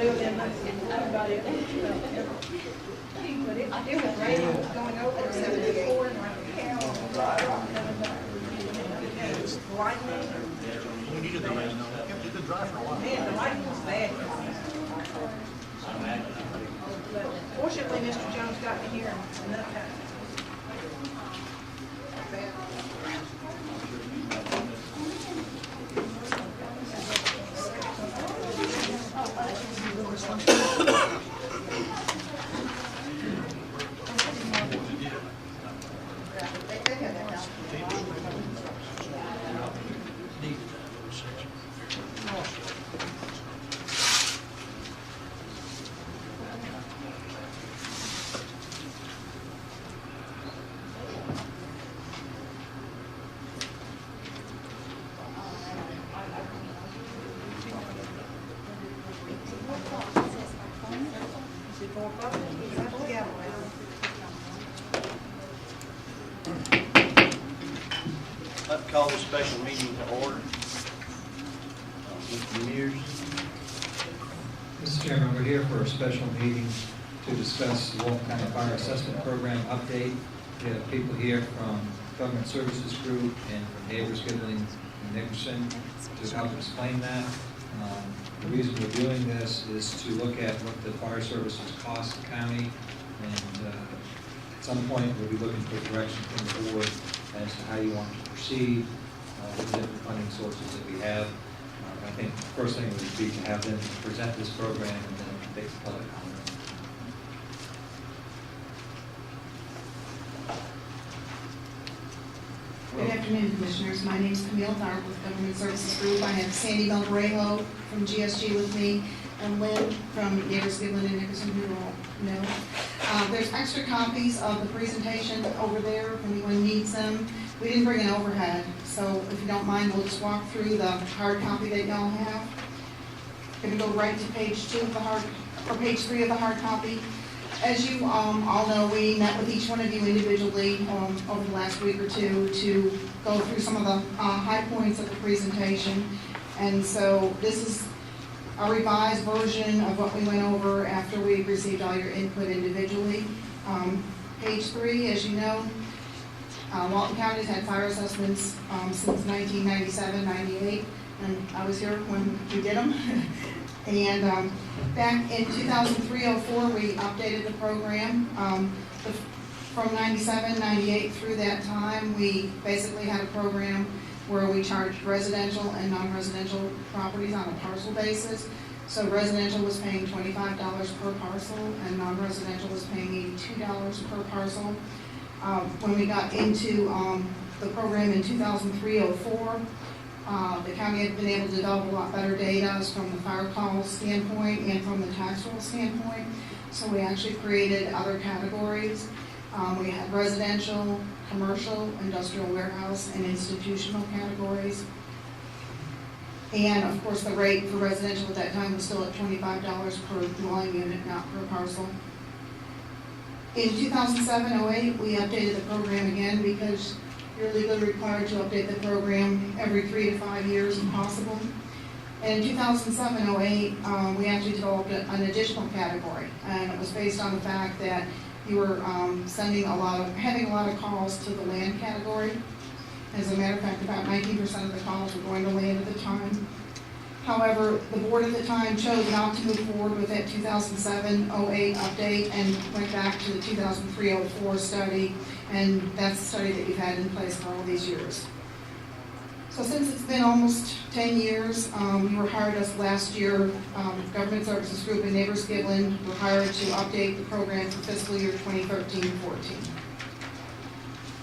Well, then, everybody, but it was raining, going over 74 and like hell. Lightning. We needed the rain, though. It kept it dry for a while. Man, the lightning was bad. But fortunately, Mr. Jones got me here enough time. I'd call this special meeting to order. Mr. Mears. Mr. Chairman, we're here for a special meeting to discuss the Walton County Fire Assessment Program update. We have people here from Government Services Group and from Neighbors Gibling and Nickerson to help explain that. The reason we're doing this is to look at what the fire services cost the county, and at some point we'll be looking for direction from the board as to how you want to proceed with the different funding sources that we have. I think the first thing would be to have them present this program and then take the public comment. Good afternoon, Commissioners. My name is Camille Dark with Government Services Group. I have Sandy Belvarejo from GSG with me, and Lynn from Neighbors Gibling and Nickerson, who you all know. There's extra copies of the presentation over there if anyone needs them. We didn't bring an overhead, so if you don't mind, we'll just walk through the hard copy that y'all have. If you go right to page 2 of the hard, or page 3 of the hard copy. As you all know, we met with each one of you individually over the last week or two to go through some of the high points of the presentation. And so this is a revised version of what we went over after we received all your input individually. Page 3, as you know, Walton County's had fire assessments since 1997-98, and I was here when we did them. And back in 2003-04, we updated the program. From 97-98 through that time, we basically had a program where we charged residential and non-residential properties on a parcel basis. So residential was paying $25 per parcel, and non-residential was paying $82 per parcel. When we got into the program in 2003-04, the county had been able to develop a lot better data from the fire call standpoint and from the tax roll standpoint. So we actually created other categories. We had residential, commercial, industrial warehouse, and institutional categories. And of course, the rate for residential at that time was still at $25 per dwelling unit, not per parcel. In 2007-08, we updated the program again because you're legally required to update the program every 3 to 5 years if possible. And in 2007-08, we actually developed an additional category, and it was based on the fact that you were having a lot of calls to the land category. As a matter of fact, about 19% of the calls were going to land at the time. However, the board at the time chose not to move forward with that 2007-08 update and went back to the 2003-04 study, and that's the study that you've had in place for all these years. So since it's been almost 10 years, you were hired us last year, Government Services Group and Neighbors Gibling were hired to update the program for fiscal year 2013-14.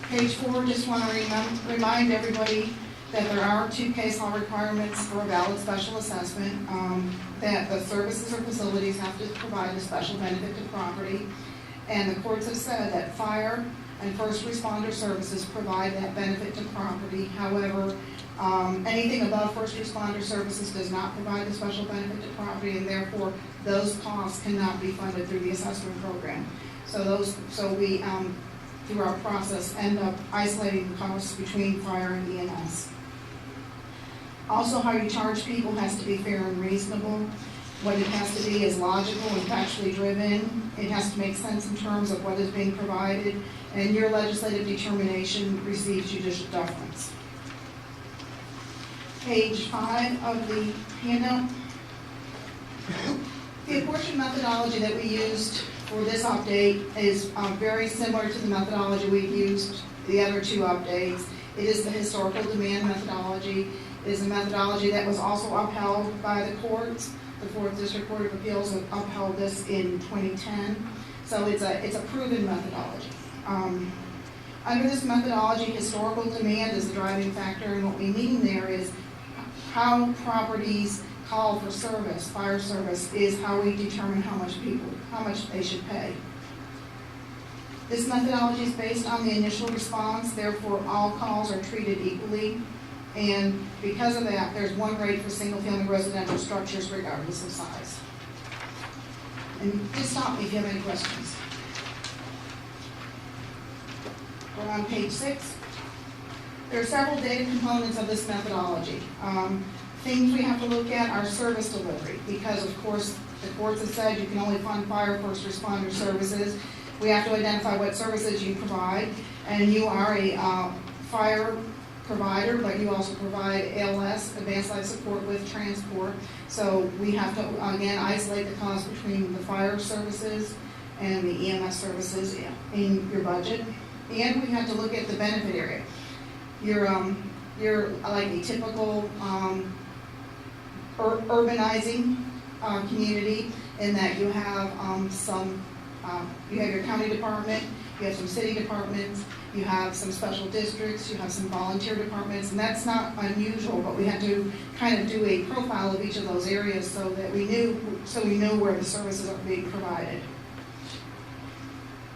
Page 4, just want to remind everybody that there are 2 case law requirements for a valid special assessment, that the services or facilities have to provide a special benefit to property, and the courts have said that fire and first responder services provide that benefit to property. However, anything above first responder services does not provide the special benefit to property, and therefore those costs cannot be funded through the assessment program. So we, through our process, end up isolating the costs between fire and EMS. Also, how you charge people has to be fair and reasonable. What it has to be is logical and factually driven. It has to make sense in terms of what is being provided, and your legislative determination receives judicial deference. Page 5 of the handout. The apportionment methodology that we used for this update is very similar to the methodology we've used the other two updates. It is the historical demand methodology. It is a methodology that was also upheld by the courts. The 4th District Court of Appeals upheld this in 2010. So it's a proven methodology. Under this methodology, historical demand is the driving factor, and what we mean there is how properties call for service, fire service, is how we determine how much they should pay. This methodology is based on the initial response, therefore all calls are treated equally, and because of that, there's one rate for single-family residential structures regardless of size. And just stop me if you have any questions. We're on page 6. There are several data components of this methodology. Things we have to look at are service delivery, because of course the courts have said you can only fund fire first responder services. We have to identify what services you provide, and you are a fire provider, but you also provide ALS, advanced life support with transport. So we have to, again, isolate the cost between the fire services and the EMS services in your budget. And we have to look at the benefit area. You're like a typical urbanizing community in that you have you have your county department, you have some city departments, you have some special districts, you have some volunteer departments, and that's not unusual, but we had to kind of do a profile of each of those areas so that we know where the services are being provided.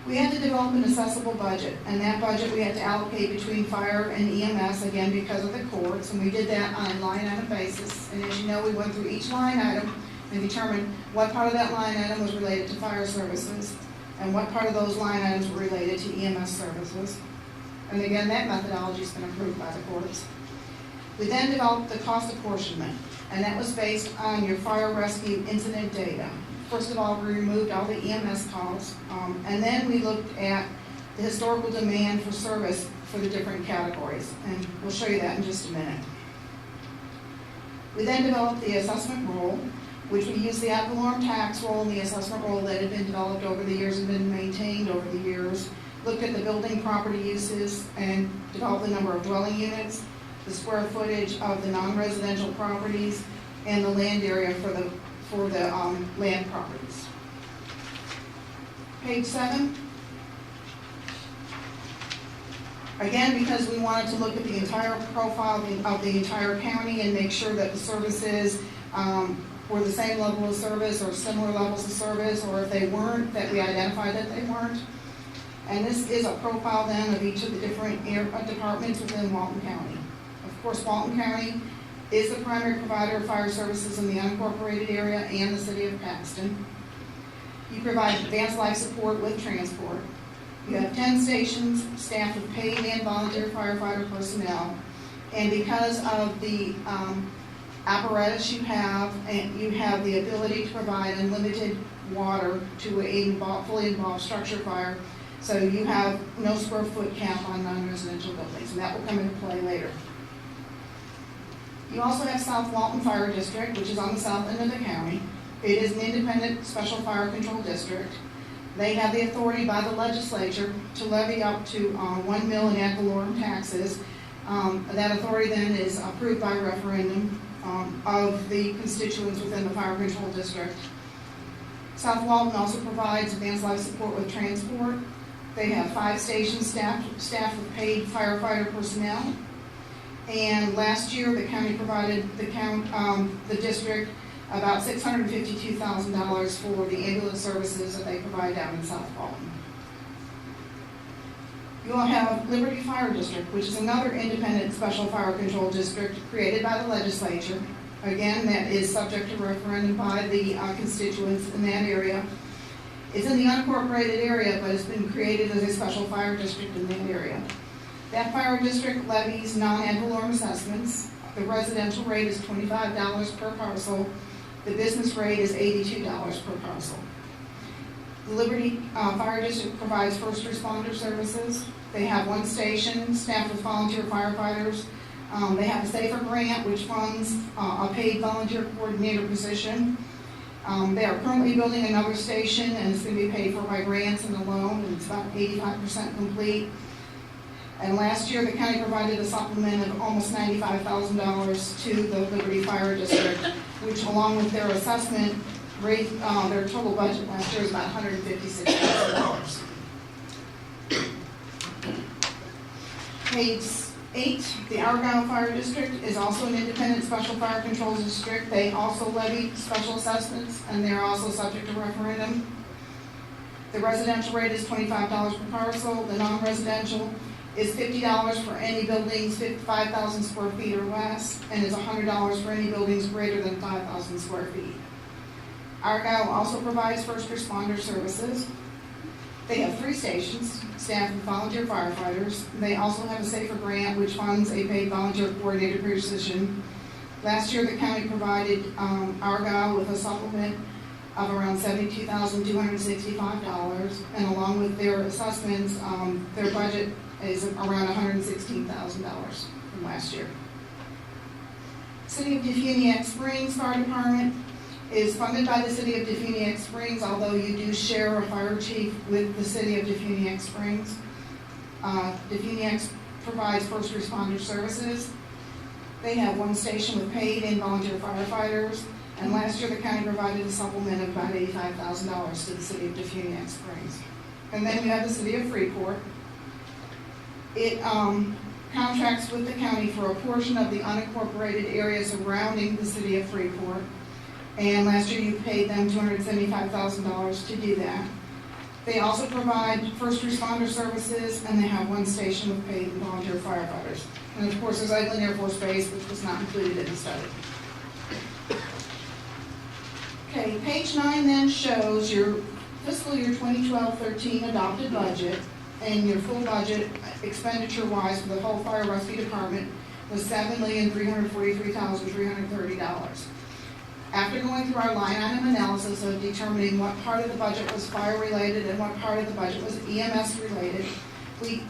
We had to develop an accessible budget, and that budget we had to allocate between fire and EMS, again, because of the courts, and we did that on a line item basis. And as you know, we went through each line item and determined what part of that line item was related to fire services and what part of those line items were related to EMS services. And again, that methodology has been approved by the courts. We then developed the cost apportionment, and that was based on your fire rescue incident data. First of all, we removed all the EMS calls, and then we looked at the historical demand for service for the different categories, and we'll show you that in just a minute. We then developed the assessment roll, which we used the ad valorem tax roll and the assessment roll that had been developed over the years and been maintained over the years, looked at the building property uses and developed the number of dwelling units, the square footage of the non-residential properties, and the land area for the land properties. Page 7. Again, because we wanted to look at the entire profile of the entire county and make sure that the services were the same level of service or similar levels of service, or if they weren't, that we identified that they weren't. And this is a profile then of each of the different departments within Walton County. Of course, Walton County is the primary provider of fire services in the unincorporated area and the city of Paxton. You provide advanced life support with transport. You have 10 stations staffed with paid and volunteer firefighter personnel. And because of the apparatus you have, and you have the ability to provide unlimited water to a fully involved structure fire, so you have no square foot cap on non-residential buildings, and that will come into play later. You also have South Walton Fire District, which is on the south end of the county. It is an independent special fire control district. They have the authority by the legislature to levy up to 1 mil in ad valorem taxes. That authority then is approved by referendum of the constituents within the fire control district. South Walton also provides advanced life support with transport. They have 5 stations staffed with paid firefighter personnel. And last year, the county provided the district about $652,000 for the ambulance services that they provide down in South Walton. You will have Liberty Fire District, which is another independent special fire control district created by the legislature. Again, that is subject to referendum by the constituents in that area. It's in the unincorporated area, but it's been created as a special fire district in that area. That fire district levies non-ad valorem assessments. The residential rate is $25 per parcel. The business rate is $82 per parcel. The Liberty Fire District provides first responder services. They have one station staffed with volunteer firefighters. They have a SAFER grant, which funds a paid volunteer coordinator position. They are currently building another station, and it's going to be paid for by grants and a loan, and it's about 85% complete. And last year, the county provided a supplement of almost $95,000 to the Liberty Fire District, which, along with their assessment, raised their total budget last year is about $156,000. Page 8, the Argyle Fire District is also an independent special fire control district. They also levy special assessments, and they're also subject to referendum. The residential rate is $25 per parcel. The non-residential is $50 for any buildings 5,000 square feet or less, and is $100 for any buildings greater than 5,000 square feet. Argyle also provides first responder services. They have 3 stations staffed with volunteer firefighters. They also have a SAFER grant, which funds a paid volunteer coordinator position. Last year, the county provided Argyle with a supplement of around $72,265, and along with their assessments, their budget is around $116,000 from last year. City of Defuniak Springs Fire Department is funded by the City of Defuniak Springs, although you do share a fire chief with the City of Defuniak Springs. Defuniak provides first responder services. They have one station with paid and volunteer firefighters, and last year the county provided a supplement of about $85,000 to the City of Defuniak Springs. And then we have the City of Freeport. It contracts with the county for a portion of the unincorporated area surrounding the City of Freeport. And last year you paid them $275,000 to do that. They also provide first responder services, and they have one station with paid and volunteer firefighters. And of course, there's Eglin Air Force Base, which was not included in the study. Okay, page 9 then shows your fiscal year 2012-13 adopted budget, and your full budget expenditure-wise for the whole fire rescue department was $7,343,330. After going through our line item analysis of determining what part of the budget was fire-related and what part of the budget was EMS-related,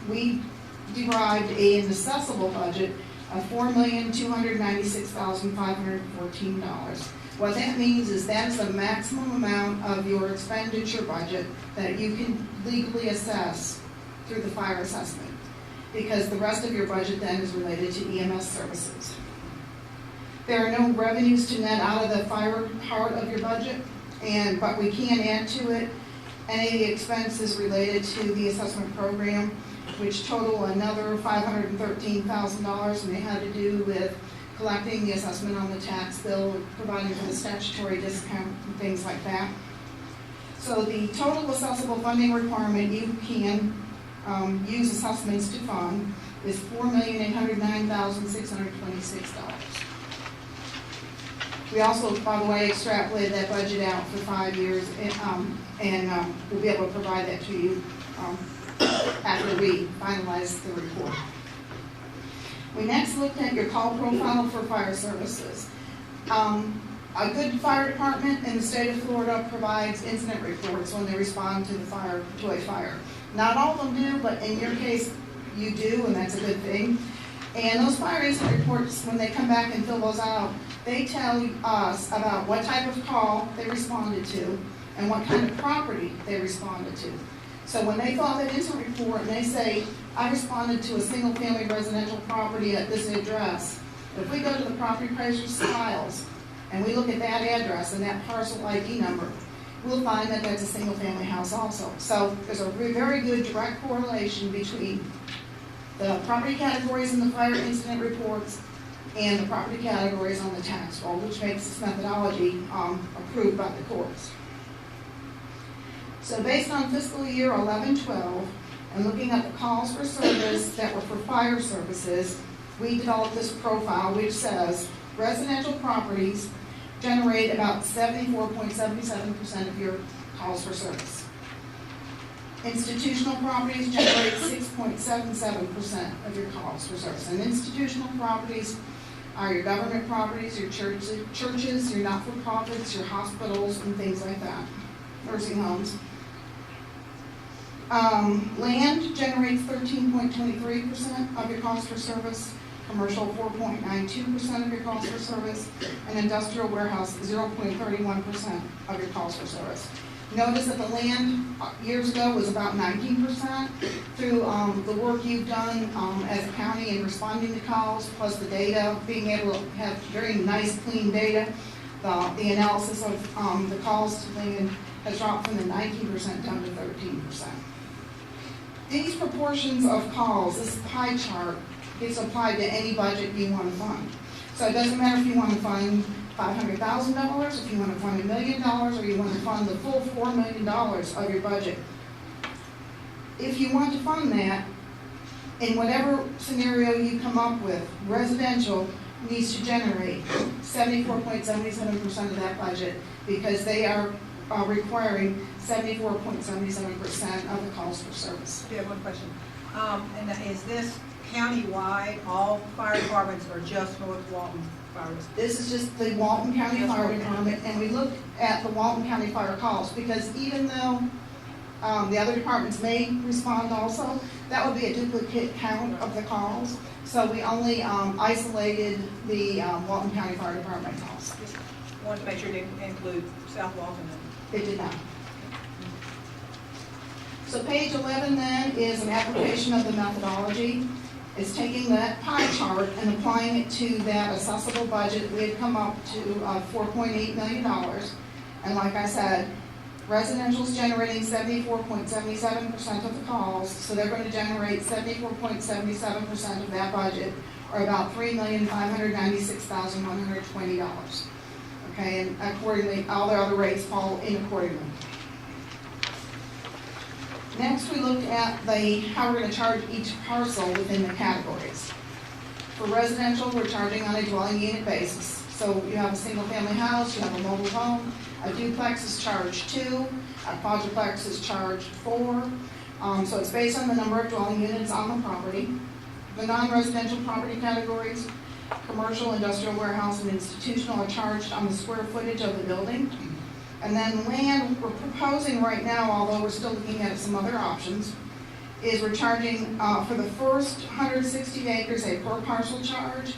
we derived an accessible budget of $4,296,514. What that means is that is the maximum amount of your expenditure budget that you can legally assess through the fire assessment, because the rest of your budget then is related to EMS services. There are no revenues to net out of the fire part of your budget, but we can add to it any of the expenses related to the assessment program, which total another $513,000, and they had to do with collecting the assessment on the tax bill, providing for the statutory discount and things like that. So the total assessable funding requirement you can use assessments to fund is $4,809,626. We also, by the way, extrapolated that budget out for 5 years, and we'll be able to provide that to you after we finalize the report. We next looked at your call profile for fire services. A good fire department in the state of Florida provides incident reports when they respond to a fire. Not all of them do, but in your case, you do, and that's a good thing. And those fire incident reports, when they come back and fill those out, they tell us about what type of call they responded to and what kind of property they responded to. So when they fill out that incident report and they say, I responded to a single-family residential property at this address, if we go to the property appraiser's files and we look at that address and that parcel ID number, we'll find that that's a single-family house also. So there's a very good direct correlation between the property categories in the fire incident reports and the property categories on the tax roll, which makes this methodology approved by the courts. So based on fiscal year 11-12, and looking at the calls for service that were for fire services, we developed this profile which says residential properties generate about 74.77% of your calls for service. Institutional properties generate 6.77% of your calls for service. And institutional properties are your government properties, your churches, your not-for-profits, your hospitals, and things like that, nursing homes. Land generates 13.23% of your cost for service, commercial 4.92% of your cost for service, and industrial warehouse 0.31% of your cost for service. Notice that the land years ago was about 19%. Through the work you've done as a county in responding to calls, plus the data, being able to have very nice, clean data, the analysis of the calls to land has dropped from the 19% down to 13%. These proportions of calls, this pie chart, gets applied to any budget you want to fund. So it doesn't matter if you want to fund $500,000, if you want to fund $1 million, or you want to fund the full $4 million of your budget. If you want to fund that, in whatever scenario you come up with, residential needs to generate 74.77% of that budget, because they are requiring 74.77% of the calls for service. I do have one question. And is this county-wide, all fire departments, or just North Walton Fire? This is just the Walton County Fire Department, and we looked at the Walton County Fire calls, because even though the other departments may respond also, that would be a duplicate count of the calls. So we only isolated the Walton County Fire Department calls. Just wanted to make sure it didn't include South Walton. It did not. So page 11 then is an application of the methodology. It's taking that pie chart and applying it to that assessable budget. We had come up to $4.8 million. And like I said, residential's generating 74.77% of the calls, so they're going to generate 74.77% of that budget, or about $3,596,120. Okay, and accordingly, all their other rates fall in accordingly. Next, we looked at how we're going to charge each parcel within the categories. For residential, we're charging on a dwelling unit basis. So you have a single-family house, you have a mobile home, a duplex is charged 2, a quadruplex is charged 4. So it's based on the number of dwelling units on the property. The non-residential property categories, commercial, industrial, warehouse, and institutional, are charged on the square footage of the building. And then land, we're proposing right now, although we're still looking at some other options, is we're charging for the first 160 acres a per parcel charge,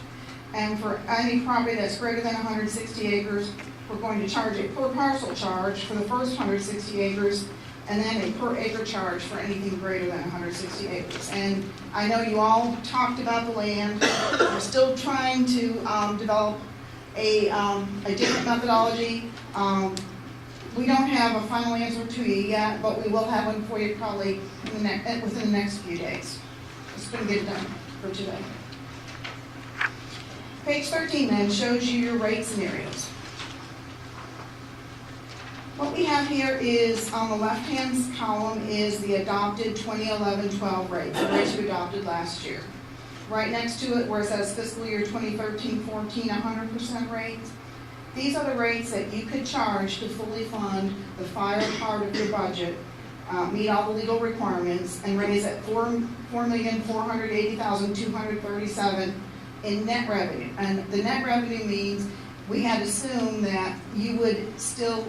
and for any property that's greater than 160 acres, we're going to charge a per parcel charge for the first 160 acres, and then a per acre charge for anything greater than 160 acres. And I know you all talked about the land. We're still trying to develop a different methodology. We don't have a final answer to you yet, but we will have one for you probably within the next few days. Just going to get it done for today. Page 13 then shows you your rate scenarios. What we have here is, on the left-hand column, is the adopted 2011-12 rate, the rates you adopted last year. Right next to it, where it says fiscal year 2013-14, 100% rates. These are the rates that you could charge to fully fund the fire part of your budget, meet all the legal requirements, and raise at $4,480,237 in net revenue. And the net revenue means we had assumed that you would still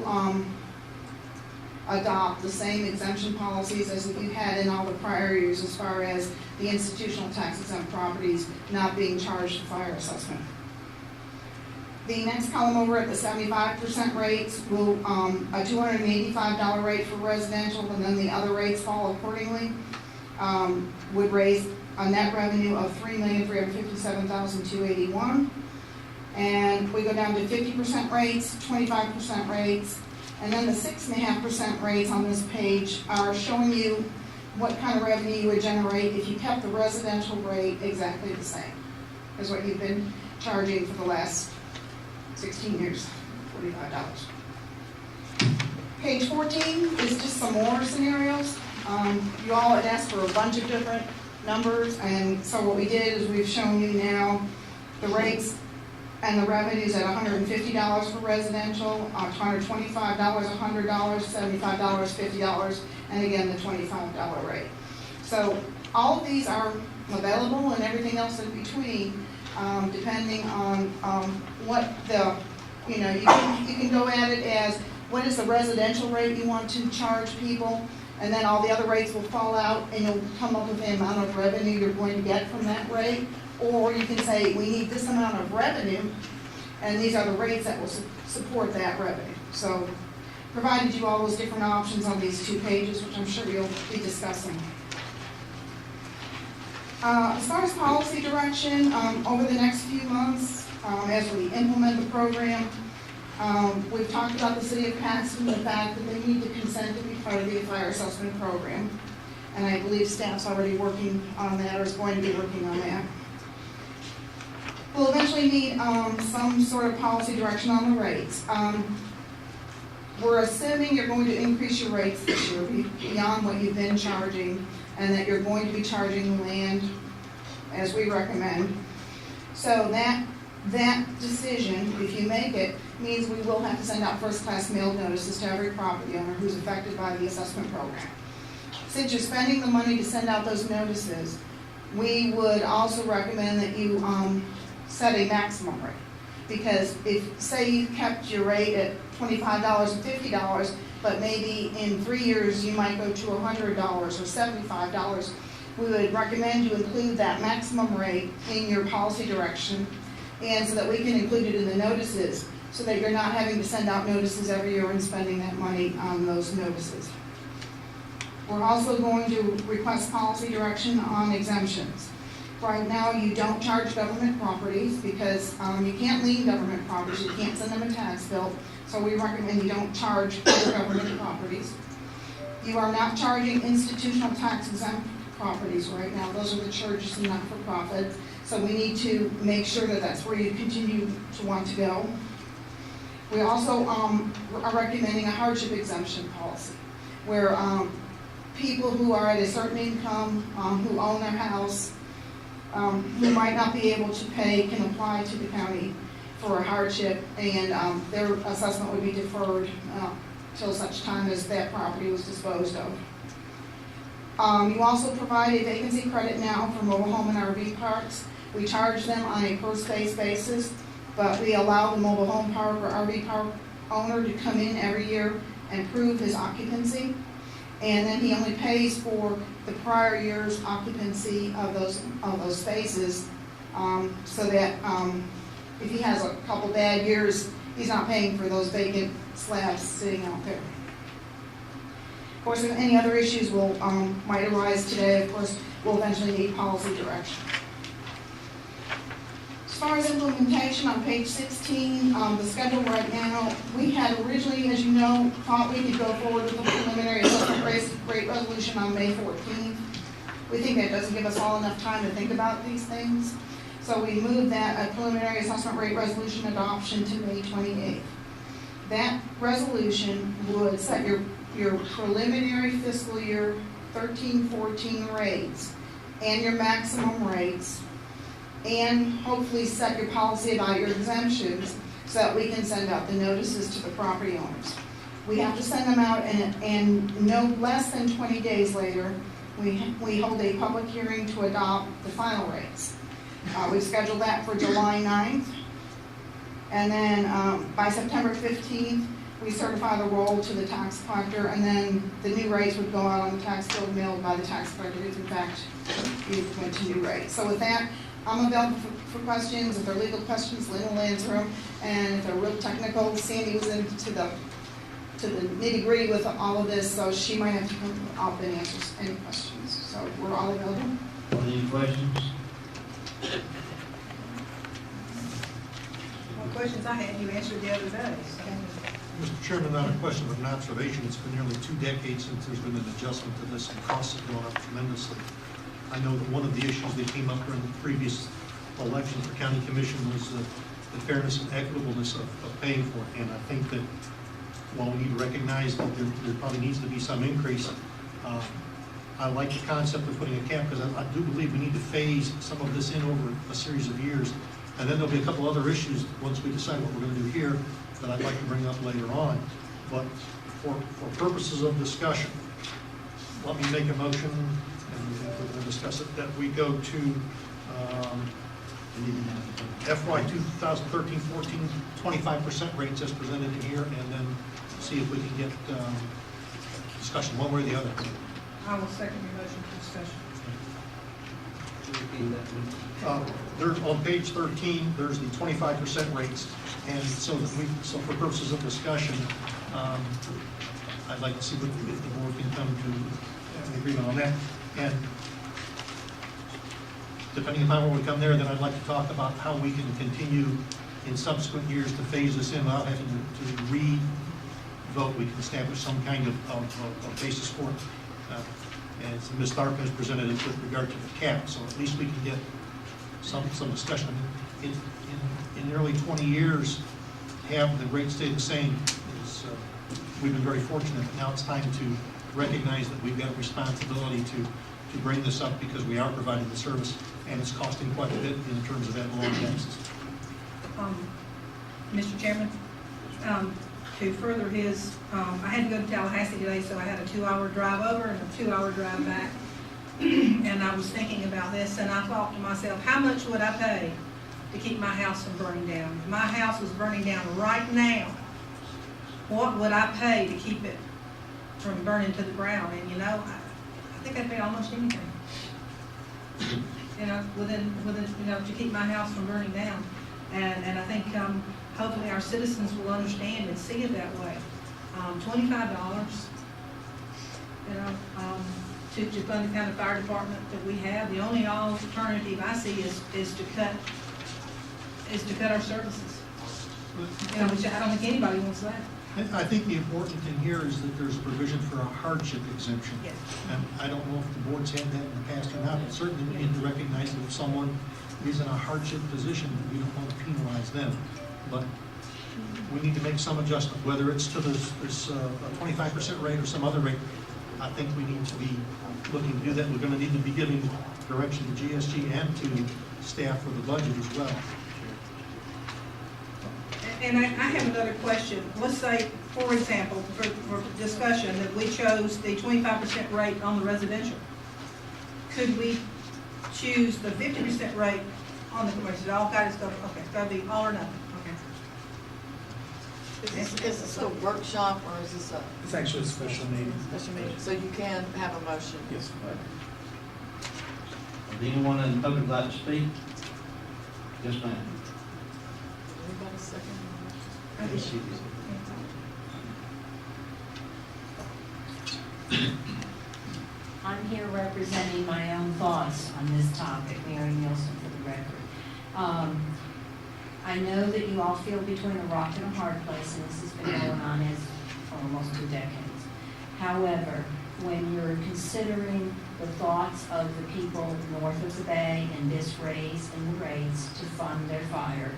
adopt the same exemption policies as you had in all the prior years, as far as the institutional tax exempt properties not being charged a fire assessment. The next column over at the 75% rates will a $285 rate for residential, and then the other rates fall accordingly, would raise a net revenue of $3,357,281. And we go down to 50% rates, 25% rates, and then the 6.5% rates on this page are showing you what kind of revenue you would generate if you kept the residential rate exactly the same as what you've been charging for the last 16 years, $45. Page 14 is just some more scenarios. You all had asked for a bunch of different numbers, and so what we did is we've shown you now the rates and the revenues at $150 for residential, $125, $100, $75, $50, and again the $25 rate. So all of these are available, and everything else in between depending on what the, you can go at it as, what is the residential rate you want to charge people? And then all the other rates will fall out, and you'll come up with the amount of revenue you're going to get from that rate. Or you can say, we need this amount of revenue, and these are the rates that will support that revenue. So, provided you all those different options on these 2 pages, which I'm sure you'll be discussing. As far as policy direction, over the next few months, as we implement the program, we've talked about the city of Paxton, the fact that they need to consent to be part of the fire assessment program. And I believe staff's already working on that, or is going to be working on that. We'll eventually need some sort of policy direction on the rates. We're assuming you're going to increase your rates this year beyond what you've been charging, and that you're going to be charging land as we recommend. So that decision, if you make it, means we will have to send out first-class mail notices to every property owner who's affected by the assessment program. Since you're spending the money to send out those notices, we would also recommend that you set a maximum rate. Because if, say you kept your rate at $25 and $50, but maybe in 3 years you might go to $100 or $75, we would recommend you include that maximum rate in your policy direction, and so that we can include it in the notices, so that you're not having to send out notices every year and spending that money on those notices. We're also going to request policy direction on exemptions. Right now, you don't charge government properties because you can't lien government properties, you can't send them a tax bill, so we recommend you don't charge other government properties. You are not charging institutional tax exempt properties right now. Those are the churches and not-for-profit, so we need to make sure that that's where you continue to want to go. We also are recommending a hardship exemption policy, where people who are at a certain income, who own their house, who might not be able to pay, can apply to the county for a hardship, and their assessment would be deferred till such time as that property was disposed of. You also provide a vacancy credit now for mobile home and RV parks. We charge them on a per space basis, but we allow the mobile home park or RV park owner to come in every year and prove his occupancy. And then he only pays for the prior year's occupancy of those spaces, so that if he has a couple bad years, he's not paying for those vacant slabs sitting out there. Of course, if any other issues might arise today, of course, we'll eventually need policy direction. As far as implementation, on page 16, the schedule right now, we had originally, as you know, thought we could go forward with the preliminary assessment rate resolution on May 14th. We think that doesn't give us all enough time to think about these things. So we moved that preliminary assessment rate resolution adoption to May 28th. That resolution would set your preliminary fiscal year 13-14 rates and your maximum rates, and hopefully set your policy about your exemptions so that we can send out the notices to the property owners. We have to send them out, and no less than 20 days later, we hold a public hearing to adopt the final rates. We've scheduled that for July 9th, and then by September 15th, we certify the roll to the tax collector, and then the new rates would go out on the tax bill mailed by the tax collector if in fact you went to new rates. So with that, I'm available for questions. If they're legal questions, Lynn will answer them, and if they're real technical, Sandy was into the nitty-gritty with all of this, so she might have to come up and answer any questions. So we're all available. Any questions? What questions I had, you answered the other day. Mr. Chairman, not a question but an observation. It's been nearly 2 decades since there's been an adjustment to this, and costs have gone up tremendously. I know that one of the issues that came up during the previous election for county commission was the fairness and equitableness of paying for it. And I think that while we need to recognize that there probably needs to be some increase, I like the concept of putting a cap, because I do believe we need to phase some of this in over a series of years. And then there'll be a couple other issues once we decide what we're going to do here that I'd like to bring up later on. But for purposes of discussion, let me make a motion, and we're going to discuss it, that we go to FY 2013-14, 25% rates as presented in here, and then see if we can get discussion one way or the other. I will second your motion for discussion. There's, on page 13, there's the 25% rates, and so for purposes of discussion, I'd like to see if the board can come to an agreement on that. And depending upon where we come there, then I'd like to talk about how we can continue in subsequent years to phase this in without having to re-vote. We can establish some kind of basis for it. And Ms. Tharp has presented it with regard to the cap, so at least we can get some discussion. In nearly 20 years, have the rate stay the same is, we've been very fortunate, but now it's time to recognize that we've got a responsibility to bring this up because we are providing the service, and it's costing quite a bit in terms of ad valorem taxes. Mr. Chairman, to further his, I had to go to Tallahassee today, so I had a 2-hour drive over and a 2-hour drive back. And I was thinking about this, and I thought to myself, how much would I pay to keep my house from burning down? If my house was burning down right now, what would I pay to keep it from burning to the ground? And you know, I think I'd pay almost anything. You know, within you know, to keep my house from burning down. And I think hopefully our citizens will understand and see it that way. $25, you know, to fund the kind of fire department that we have. The only alternative I see is to cut our services. You know, which I don't think anybody wants that. I think the important thing here is that there's a provision for a hardship exemption. Yes. And I don't know if the board's had that in the past or not, but certainly we need to recognize that if someone is in a hardship position, we don't want to penalize them. But we need to make some adjustment, whether it's to this 25% rate or some other rate. I think we need to be looking to do that. We're going to need to be giving direction to GSG and to staff for the budget as well. And I have another question. Let's say, for example, for discussion, that we chose the 25% rate on the residential. Could we choose the 50% rate on the commercial? All got to go, okay, it's got to be all or nothing, okay. Is this a workshop or is this a It's actually a special meeting. special meeting? So you can have a motion? Yes. Does anyone in the public like to speak? Yes, ma'am. Anybody second? Yes, she did. I'm here representing my own thoughts on this topic, Mary Nielsen for the record. I know that you all feel between a rock and a hard place, and this has been going on for almost 2 decades. However, when you're considering the thoughts of the people north of the bay and this raise in the rates to fund their fire,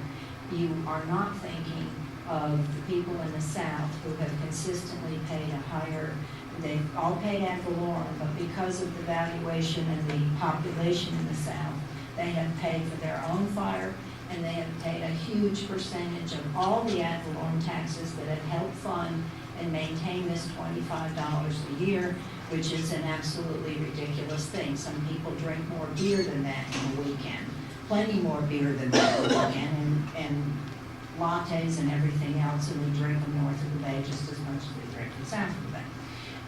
you are not thinking of the people in the south who have consistently paid a higher, they've all paid ad valorem, but because of the valuation and the population in the south, they have paid for their own fire, and they have paid a huge percentage of all the ad valorem taxes that have helped fund and maintain this $25 a year, which is an absolutely ridiculous thing. Some people drink more beer than that in a weekend, plenty more beer than that in a weekend, and lattes and everything else, and we drink them north of the bay just as much as we drink them south of the bay.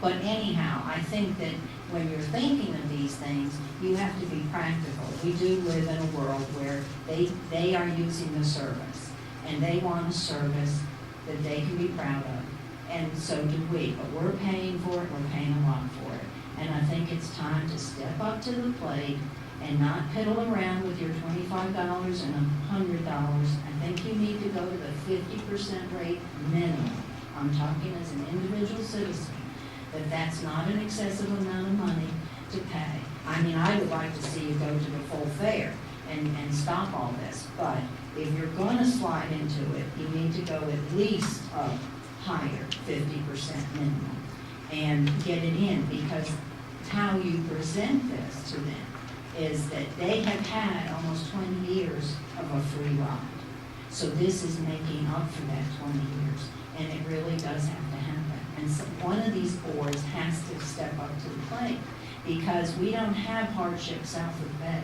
But anyhow, I think that when you're thinking of these things, you have to be practical. We do live in a world where they are using the service, and they want a service that they can be proud of, and so do we. But we're paying for it, we're paying a lot for it. And I think it's time to step up to the plate and not piddle around with your $25 and $100. I think you need to go to the 50% rate minimum. I'm talking as an individual citizen, that that's not an excessive amount of money to pay. I mean, I would like to see you go to the full fare and stop all this, but if you're going to slide into it, you need to go at least up higher, 50% minimum, and get it in, because how you present this to them is that they have had almost 20 years of a free ride. So this is making up for that 20 years, and it really does have to happen. And so one of these boards has to step up to the plate, because we don't have hardship south of the bay.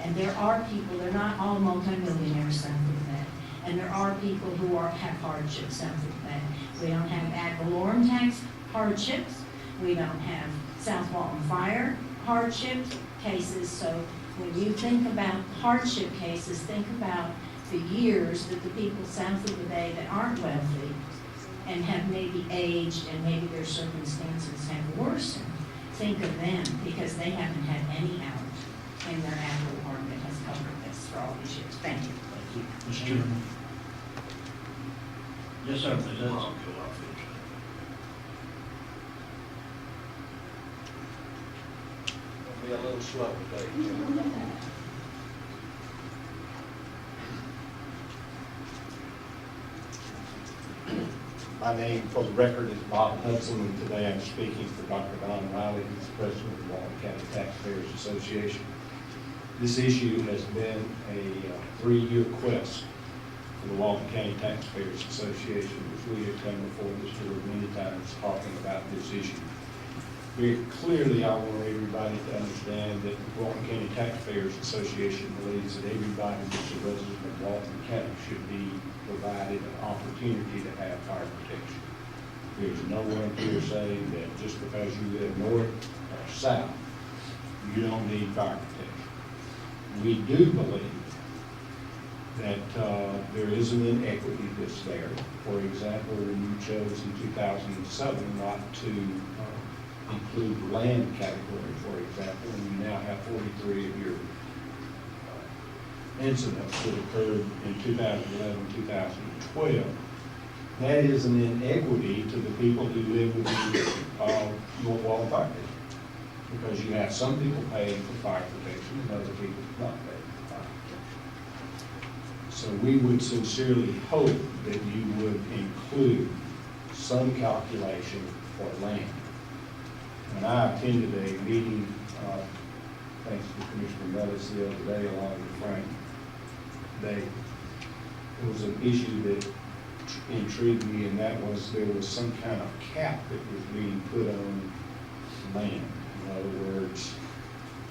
And there are people, they're not all multimillionaires, Sanford Met. And there are people who have hardships, Sanford Met. We don't have ad valorem tax hardships. We don't have South Walton fire hardship cases. So when you think about hardship cases, think about the years that the people south of the bay that aren't wealthy and have maybe aged and maybe their circumstances have worsened. Think of them, because they haven't had any out in their ad valorem that has covered this for all these years. Thank you. Thank you. Mr. Chairman. Yes, sir, Ms. Hudson. Be a little slow today. My name, for the record, is Bob Hudson, and today I'm speaking for Dr. Don Riley, who's the president of the Walton County Taxpayers Association. This issue has been a 3-year quest for the Walton County Taxpayers Association, which we have come before this board many times talking about this issue. Very clearly, I want everybody to understand that the Walton County Taxpayers Association believes that everybody that's a resident of Walton County should be provided an opportunity to have fire protection. There's no one here saying that just because you live north or south, you don't need fire protection. We do believe that there is an inequity that's there. For example, when you chose in 2007 not to include the land category, for example, and you now have 43 of your incidents that occurred in 2011, 2012. That is an inequity to the people who live within your Walton Fire District, because you have some people paying for fire protection and other people not paying for fire protection. So we would sincerely hope that you would include some calculation for land. When I attended a meeting, thanks to Commissioner Mellis the other day along with Frank, there was an issue that intrigued me, and that was there was some kind of cap that was being put on land. In other words,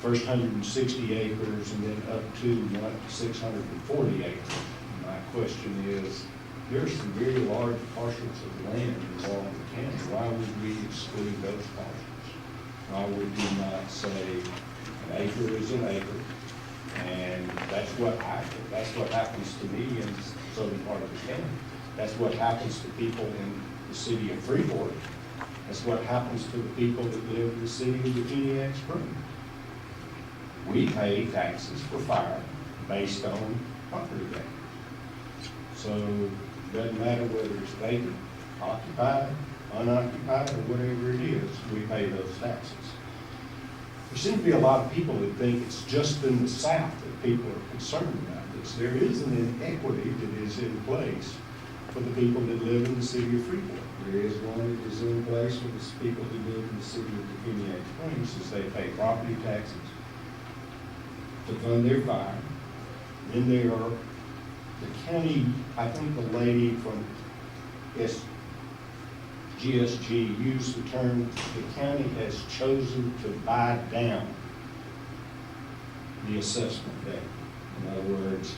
first 160 acres and then up to 640 acres. And my question is, there's some very large parcels of land in Walton County. Why would we exclude those parcels? Why would you not say an acre is an acre? And that's what happens to me in the southern part of the county. That's what happens to people in the city of Freeport. That's what happens to the people that live in the city of Virginia Springs. We pay taxes for fire based on property value. So it doesn't matter whether it's vacant, occupied, unoccupied, or whatever it is, we pay those taxes. There seem to be a lot of people that think it's just in the South that people are concerned about this. There is an inequity that is in place for the people that live in the city of Freeport. There is one that is in place for the people who live in the city of Virginia Springs, as they pay property taxes to fund their fire. Then there are the county, I think the lady from GSG used the term, the county has chosen to buy down the assessment there. In other words,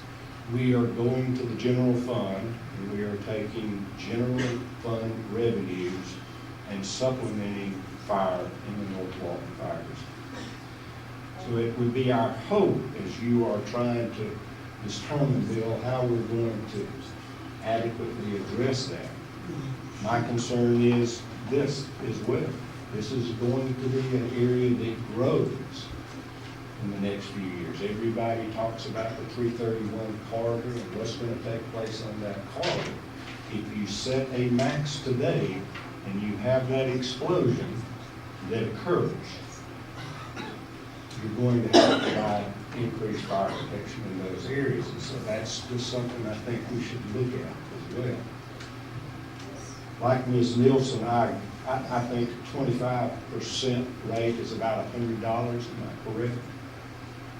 we are going to the general fund, and we are taking general fund revenues and supplementing fire in the North Walton Fire District. So it would be our hope, as you are trying to determine, Bill, how we're going to adequately address that. My concern is this as well. This is going to be an area that grows in the next few years. Everybody talks about the 331 corridor and what's going to take place on that corridor. If you set a max today and you have that explosion that occurs, you're going to have to provide increased fire protection in those areas. And so that's just something I think we should look at as well. Like Ms. Nielsen, I think 25% rate is about $100, am I correct?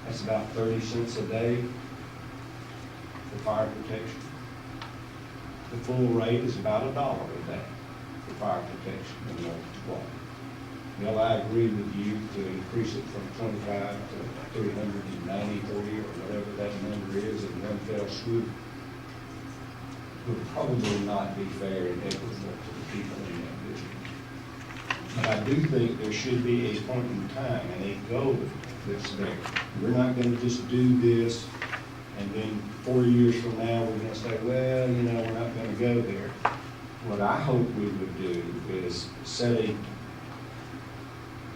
That's about 30 cents a day for fire protection. The full rate is about $1 a day for fire protection in North Walton. Bill, I agree with you to increase it from 25 to 393 or whatever that number is in one fell swoop would probably not be fair and equitable to the people in that district. But I do think there should be a point in time and a goal that's there. We're not going to just do this and then 4 years from now, we're going to say, well, you know, we're not going to go there. What I hope we would do is set a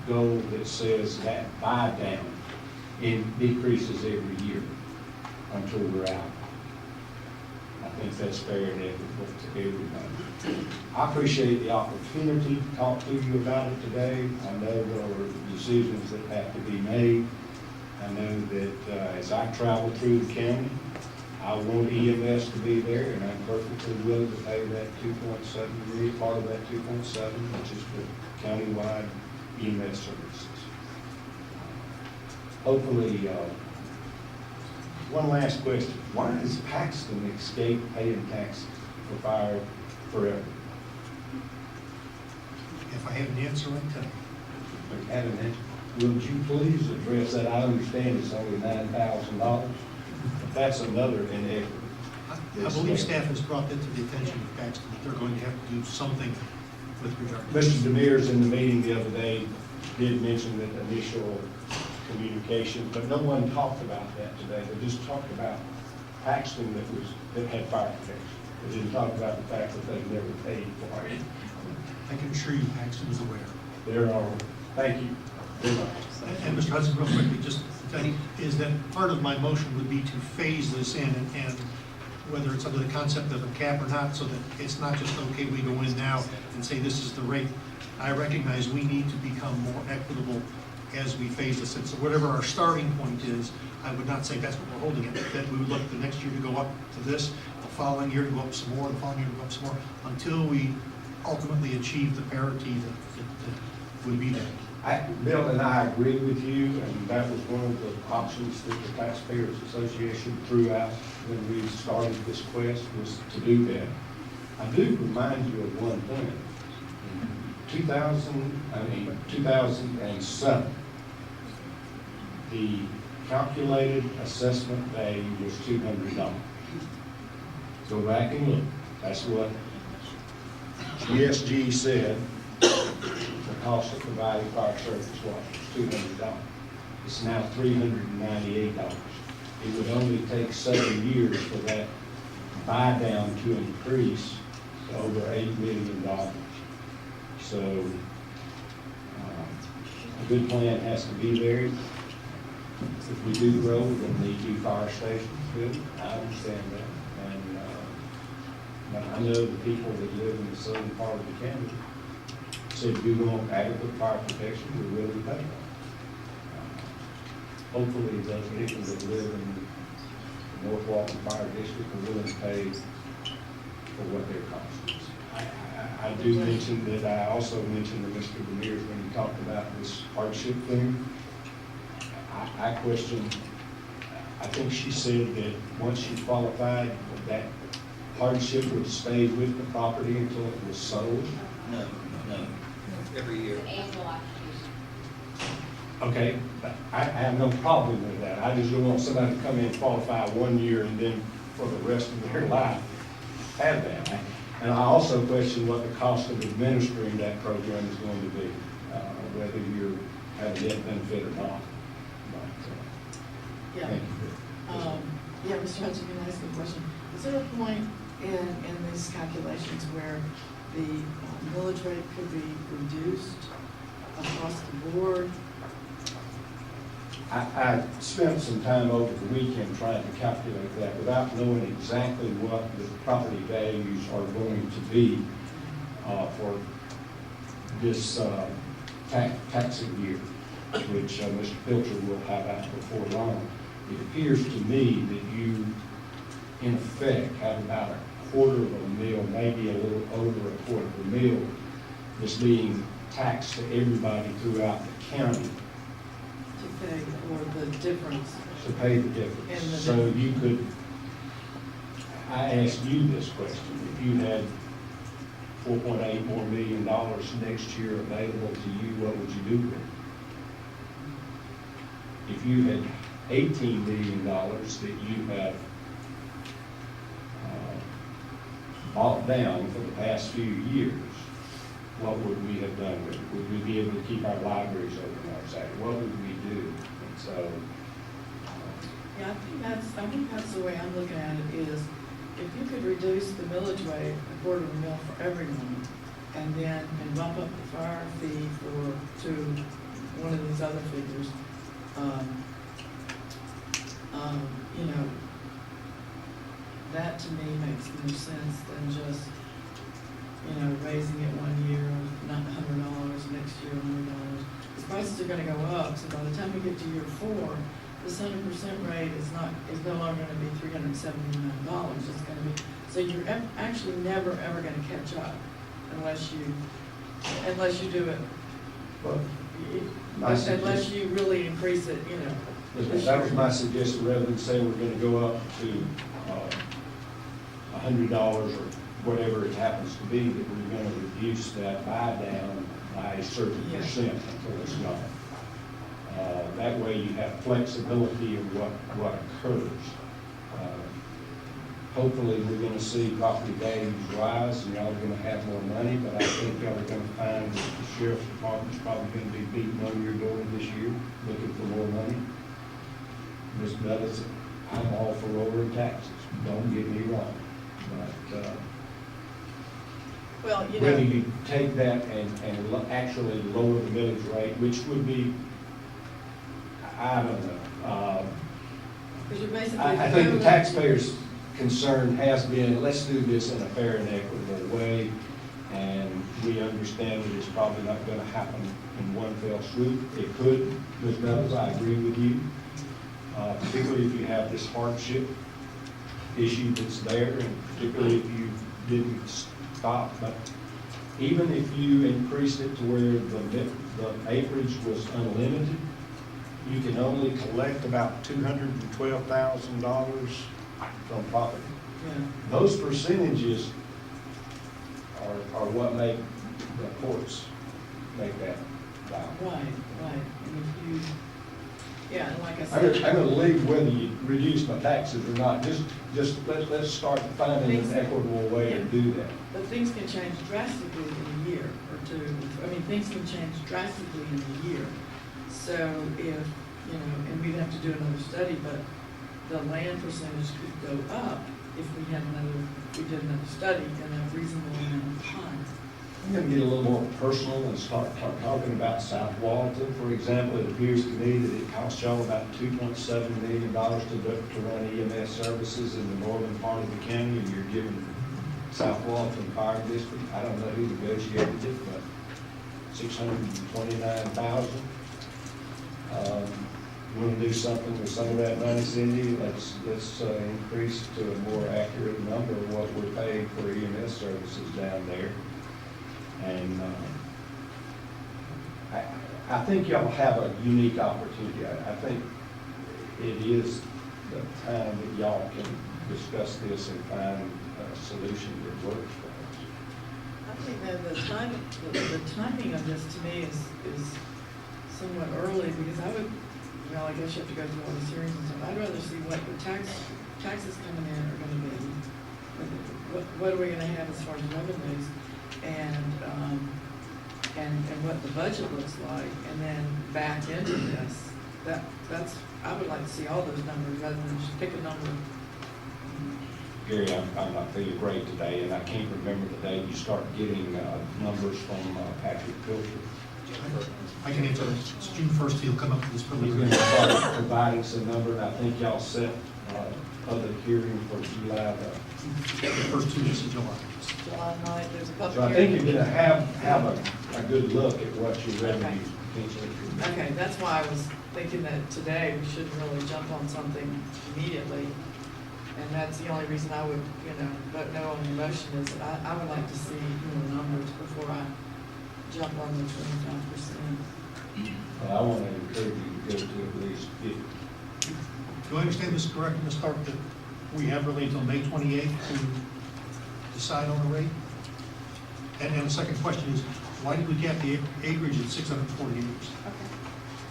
goal that says that buy down decreases every year until we're out. I think that's fair and equitable to everybody. I appreciate the opportunity to talk to you about it today. I know there are decisions that have to be made. I know that as I travel through the county, I want EMS to be there, and I'm perfectly willing to pay that 2.7 million, part of that 2.7, which is for countywide EMS services. Hopefully, one last question. Why does Paxton escape paying taxes for fire forever? If I have an answer, I tell you. We have an answer. Would you please address that? I understand it's only $9,000, but that's another inequity. I believe staff has brought that to the attention of Paxton, that they're going to have to do something with regard to Mr. Demers in the meeting the other day did mention that initial communication, but no one talked about that today. They just talked about Paxton that had fire protection. They didn't talk about the fact that they've never paid for it. I can assure you Paxton is aware. There are, thank you very much. And Mr. Hudson, real quickly, just to tell you, is that part of my motion would be to phase this in and whether it's under the concept of a cap or not, so that it's not just, okay, we go in now and say this is the rate. I recognize we need to become more equitable as we phase this in. So whatever our starting point is, I would not say that's what we're holding it, that we would look the next year to go up to this, the following year to go up some more, the following year to go up some more, until we ultimately achieve the parity that would be there. Bill and I agree with you, and that was one of the options that the Taxpayers Association threw out when we started this quest, was to do that. I do remind you of one thing. In 2007, the calculated assessment value was $200. Go back and look. That's what GSG said the cost of providing fire service was, $200. It's now $398. It would only take 7 years for that buy down to increase to over $8 million. So a good plan has to be there. If we do grow, we're going to need new fire stations. Good, I understand that. And but I know the people that live in the southern part of the county said we want adequate fire protection, we're willing to pay for it. Hopefully those people that live in the North Walton Fire District are willing to pay for what their cost is. I do mention that, I also mentioned to Mr. Demers when he talked about this hardship thing. I question, I think she said that once she qualified, that hardship would stay with the property until it was sold. No, every year. Okay, but I have no problem with that. I just don't want somebody to come in and qualify 1 year and then for the rest of their life have that. And I also question what the cost of administering that program is going to be, whether you have a net benefit or not. Yeah. Thank you. Yeah, Mr. Hudson, can I ask you a question? Is there a point in these calculations where the millage rate could be reduced across the board? I spent some time over the weekend trying to calculate that without knowing exactly what the property values are going to be for this taxing year, which Mr. Pilcher will have out before long. It appears to me that you, in effect, have about $0.25 maybe a little over $0.25 that's being taxed to everybody throughout the county. To pay for the difference? To pay the difference. And the So you could, I asked you this question, if you had $4.8 million more next year available to you, what would you do with it? If you had $18 million that you have bought down for the past few years, what would we have done with it? Would we be able to keep our libraries open, or say, what would we do? And so, Yeah, I think that's the way I'm looking at it is, if you could reduce the millage rate a quarter of a mil for everyone, and bump up the fire fee to one of these other figures, you know, that to me makes more sense than just, you know, raising it 1 year, not $100, next year $100. Because prices are gonna go up, so by the time we get to year 4, this 100% rate is no longer gonna be $379, it's gonna be, so you're actually never, ever gonna catch up unless you do it, but unless you really increase it, you know. that was my suggestion, rather than say we're gonna go up to $100 or whatever it happens to be, that we're gonna reduce that buy down by a certain percent until it's not. That way you have flexibility of what occurs. Hopefully we're gonna see property values rise and y'all are gonna have more money, but I think y'all are gonna find that the sheriff's department's probably gonna be beating on your door this year, looking for more money. Ms. Meadows, I'm all for lowering taxes, don't get me wrong, but, Well, you whether know, you take that and actually lower the millage rate, which would be, I don't know. because you're basically. I think the taxpayers' concern has been, let's do this in a fair and equitable way, and we understand that it's probably not gonna happen in one fell swoop. It could, Ms. Meadows, I agree with you, particularly if you have this hardship issue that's there, and particularly if you didn't stop. But even if you increased it to where the acreage was unlimited, you can only collect about $212,000 from property. Yeah. Those percentages are what make the courts make that value. Right, and if you, yeah, and like I I'm said. gonna leave whether you reduce my taxes or not, just let's start finding an equitable way to do that. But things can change drastically in a year or two. I mean, things can change drastically in a year. So if, you know, and we'd have to do another study, but the land percentage could go up if we did another study in a reasonable amount of time. I'm gonna get a little more personal and start talking about South Walton. For example, it appears to me that it costs y'all about $2.7 million to run EMS services in the northern part of the county, and you're giving South Walton Fire District, I don't know who negotiated it, but $629,000. Want to do something with some of that money, Cindy? Let's increase to a more accurate number of what we're paying for EMS services down there. And I think y'all have a unique opportunity. I think it is the time that y'all can discuss this and find a solution that works for us. I think that the timing of this to me is somewhat early, because well, I guess you have to go through all these hearings and stuff. I'd rather see what the taxes coming in are gonna be. What are we gonna have as far as revenues, and what the budget looks like, and then back into this. That's, I would like to see all those numbers rather than just pick a number. Gary, I'm not feeling great today, and I can't remember the day you start getting numbers from Patrick Filter. I can answer this. It's June 1st, he'll come up with this He's going preliminary. to start providing some number, and I think y'all set public hearing for July The first 2 weeks of July. July 9th, there's a public So I hearing. think you're gonna have a good look at what your revenue potentially could be. Okay, that's why I was thinking that today we shouldn't really jump on something immediately. And that's the only reason I would, vote no on the motion, is that I would like to see, numbers before I jump on the 25%. Well, I want to encourage you to go to at least 50. Do I understand this correctly, Ms. Clark, that we have really until May 28th to decide on the rate? And the second question is, why did we cap the acreage at 640 acres? Okay.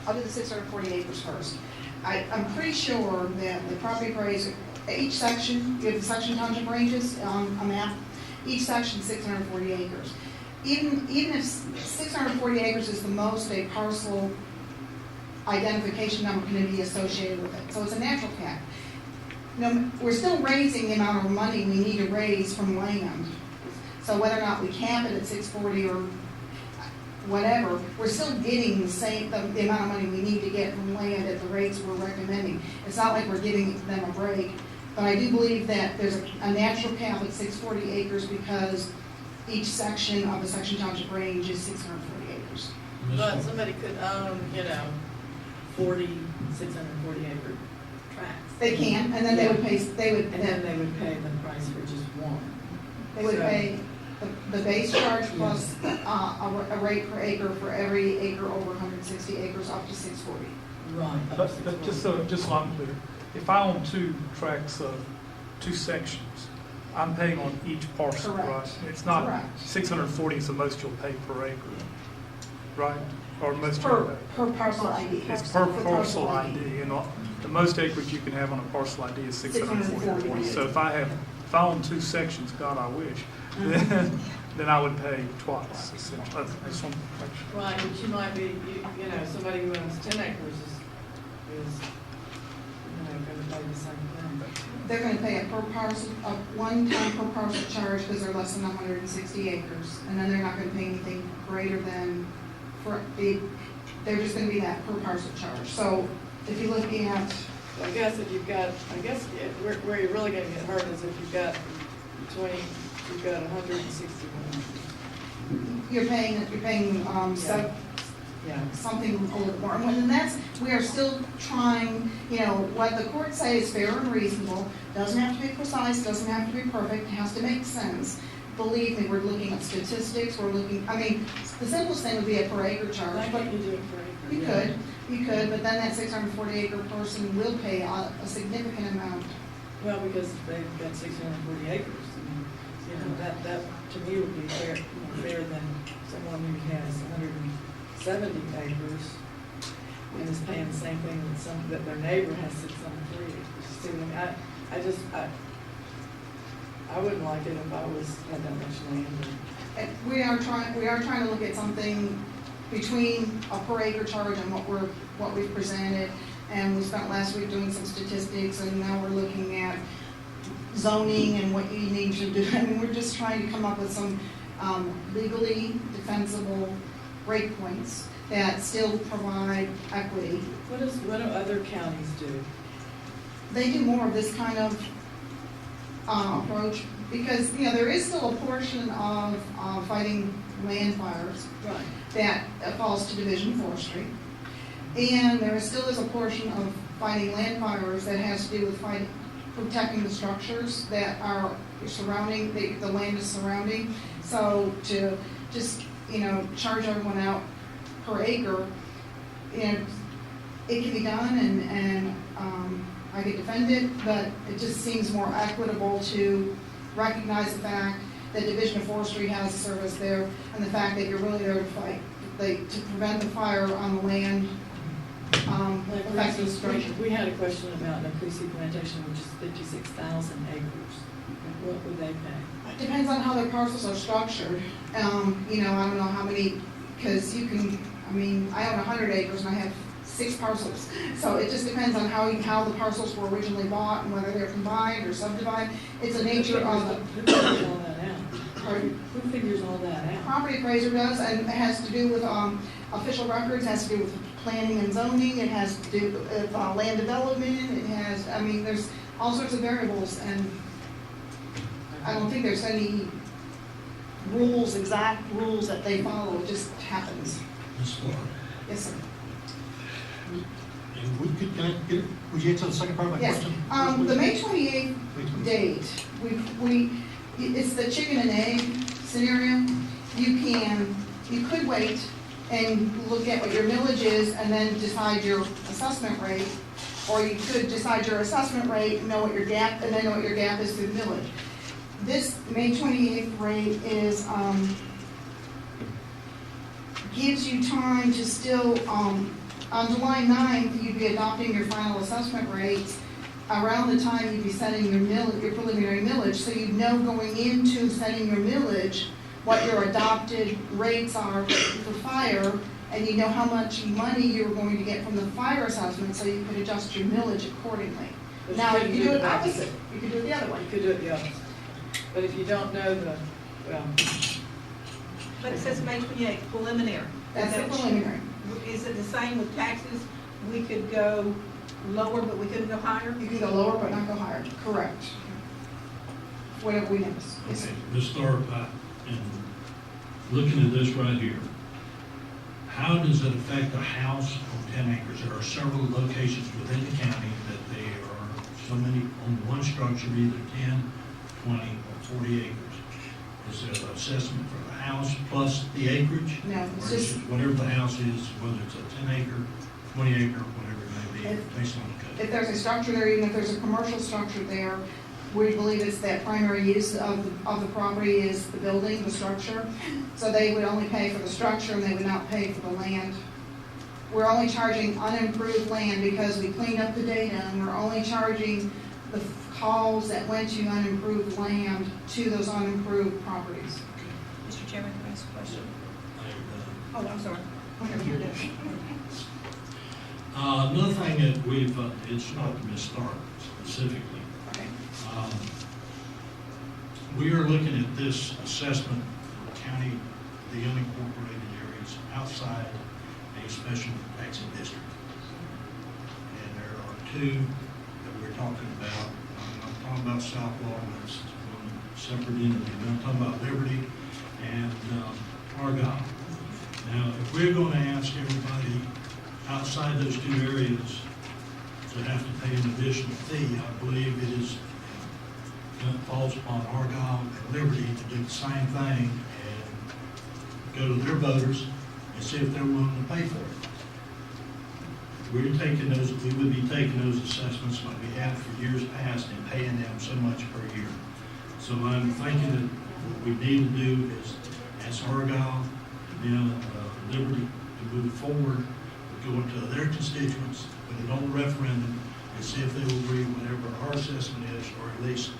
I'll do the 640 acres first. I'm pretty sure that the property appraiser, each section, you have the section township ranges on a map, each section 640 acres. Even if 640 acres is the most a parcel identification number can be associated with it. So it's a natural cap. No, we're still raising the amount of money we need to raise from land. So whether or not we cap it at 640 or whatever, we're still getting the amount of money we need to get from land at the rates we're recommending. It's not like we're giving them a break, but I do believe that there's a natural cap at 640 acres because each section of the section township range is 640 acres. But somebody could own, 640 acre tracts. They can, and then they would pay, And then they would pay the price for just one. they would So- pay the base charge plus a rate per acre for every acre over 160 acres up to 640. Right. But just so I'm clear, if I own two tracts of two sections, I'm paying on each parcel, right? Correct. It's not Correct. 640 is the most you'll pay per acre, right? Or most you'll Per pay. parcel ID. It's per parcel ID, and the most acreage you can have on a parcel ID is 640. 640. So if I own two sections, God, I wish, then I would pay twice, essentially. I just want to make sure. Right, but you might be, somebody who owns 10 acres is going to pay the same thing. They're gonna pay a per parcel, a one-time per parcel charge because they're less than 160 acres. And then they're not gonna pay anything greater than, they're just gonna be that per parcel charge. So if you're looking at, I guess where you're really going to get hurt is if you've got 161. you're paying, Yeah. something a little more. And we are still trying, what the courts say is fair and reasonable, doesn't have to be precise, doesn't have to be perfect, it has to make sense. Believe me, we're looking at statistics, the simplest thing would be a per acre Why charge, but can't you do it for acre? you could, but then that 640 acre person will pay a significant amount. Well, because they've got 640 acres. That to me would be fairer than someone who has 170 acres and is paying the same thing that their neighbor has 603 acres. See, I wouldn't like it if I had that much land. And we are trying to look at something between a per acre charge and what we've presented. And we spent last week doing some statistics, and now we're looking at zoning and what you need to do. We're just trying to come up with some legally defensible breakpoints that still provide equity. What do other counties do? They do more of this kind of approach because, there is still a portion of fighting land fires Right. that falls to Division of Forestry. And there still is a portion of fighting land fires that has to do with protecting the structures that are surrounding, the land is surrounding. So to just, charge everyone out per acre, it can be done and I could defend it, but it just seems more equitable to recognize the fact that Division of Forestry has a service there and the fact that you're really there to fight, to prevent the fire on the land. Like, for Affecting instance, structure. we had a question about Nakusi Plantation, which is 56,000 acres. What would they pay? It depends on how their parcels are structured. I don't know how many, because I own 100 acres and I have 6 parcels. So it just depends on how the parcels were originally bought and whether they're combined or subdivided. It's the nature of Who figures all that out? Pardon? Who figures all that out? Property appraiser does, and it has to do with official records, has to do with planning and zoning, it has to do with land development, it has, there's all sorts of variables, and I don't think there's any exact rules that they follow, it just happens. Ms. Laura, Yes, sir. and would you answer the second part of my Yes, question? the May 28th date, it's the chicken and egg scenario. You could wait and look at what your millage is and then decide your assessment rate, or you could decide your assessment rate and know what your gap, is through the millage. This May 28th rate is gives you time to still, on July 9th, you'd be adopting your final assessment rates. Around the time you'd be setting your preliminary millage, so you'd know going into setting your millage what your adopted rates are for fire, and you know how much money you're going to get from the fire assessment, so you could adjust your millage accordingly. But Now, you couldn't could do it that. opposite, you could do it the other way. You could do it the opposite. But if you don't know well, But it says May 28th, preliminary. That's the preliminary. Is it the same with taxes? We could go lower, but we couldn't go higher? You can go lower but not go higher, correct. Whatever we notice. Yes, sir. Okay, Ms. Thorpe, in looking at this right here, how does it affect a house on 10 acres? There are several locations within the county that they are so many on one structure, either 10, 20, or 40 acres. Is there an assessment for the house plus the acreage? No, it's Or is just, it whatever the house is, whether it's a 10 acre, 20 acre, whatever it may be, If- based on the code? if there's a structure there, even if there's a commercial structure there, we believe it's that primary use of the property is the building, the structure. So they would only pay for the structure and they would not pay for the land. We're only charging unimproved land because we cleaned up the data, and we're only charging the calls that went to unimproved land to those unimproved properties. Mr. Chairman, can I ask a question? I, Oh, I'm sorry. Whenever you're done. Another thing that we've, it's not to Ms. Stark specifically. Okay. We are looking at this assessment for the county, the unincorporated areas outside a special taxing district. And there are two that we're talking about. I'm talking about South Walton, that's one separate entity. I'm talking about Liberty and Argyle. Now, if we're going to ask everybody outside those two areas to have to pay an additional fee, I believe it falls upon Argyle and Liberty to do the same thing and go to their voters and see if they're willing to pay for it. We would be taking those assessments like we have for years past and paying them so much per year. So I'm thinking that what we need to do is ask Argyle, Liberty to move forward, go into their constituents, put it on the referendum, and see if they will agree whatever our assessment is, or at least